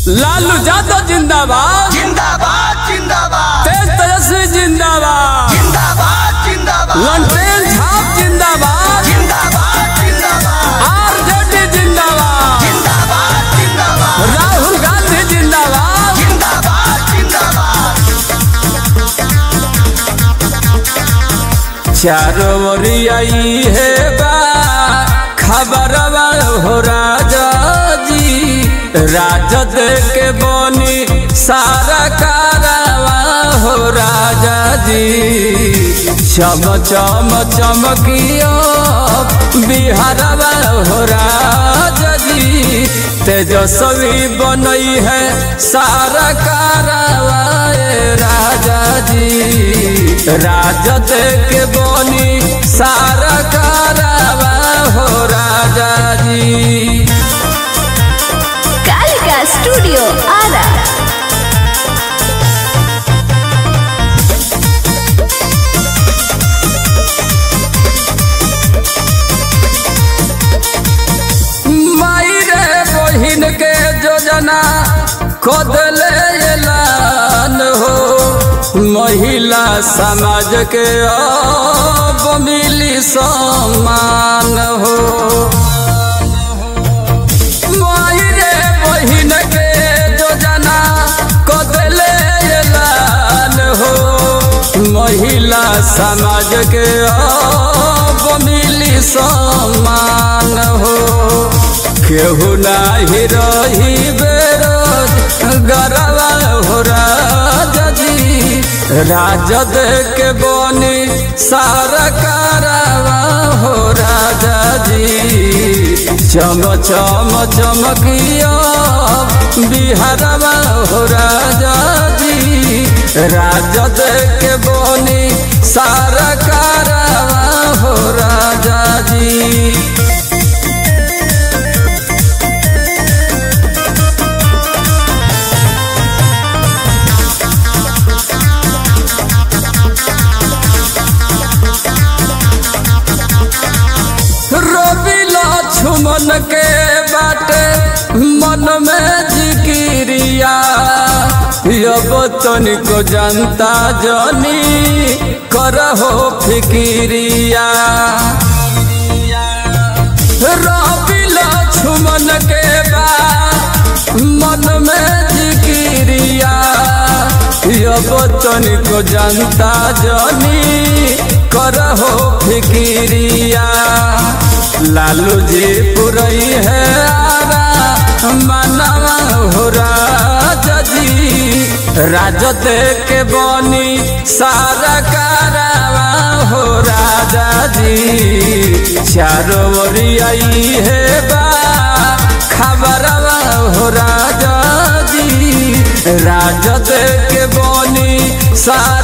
लालू यादव जिंदाबाद जिंदाबाद जिंदाबाद, तेज तेजस्वी जिंदाबाद जिंदाबाद जिंदाबाद, लंटेन छाप जिंदाबाद जिंदाबाद जिंदाबाद, आरजेडी जिंदाबाद जिंदाबाद जिंदाबाद, राहुल गांधी जिंदाबाद जिंदाबाद जिंदाबाद। चारों ओर आई है बा खबरवा हो राजा जी, राजद के बोनी सारा कारवा हो राजा जी। चम चम चमकियो बिहारवा हो राजा जी, तेजस्वी बनई है सारा कारवा राजा जी। राजद के बोनी सारा कारवा हो राजा जी। कालिका स्टूडियो आरा। माई रे बहिन के योजना खोदले ऐलान हो, महिला समाज के अब मिली सम्मान हो। माई रे बहिन के योजना खोदले ऐलान हो, महिला समाज के अब मिली सम्मान हो। केहू नाही रही बेरोजगारवा हो राजा जी, राजद के बोनी सारा कारवा हो राजा जी। चम चम चमकियो बिहारवा हो राजा जी, राजद के बोनी सारा कारवा हो राजा जी। मन के बाटे मन में जिकिरिया, अब तनिको जनता जनी करहो फिकिरिया। रवि लक्ष्मण के बा मन में जिकिरिया, अब तनिको जनता जनी करहो फिकिरिया। लालू जी पुरई है आरा मनवा हो राजा जी, राजद के बोनी सारा कारवा हो राजा जी। चारों ओर आई है बा खबरवा हो राजा जी, राजद के बोनी सारा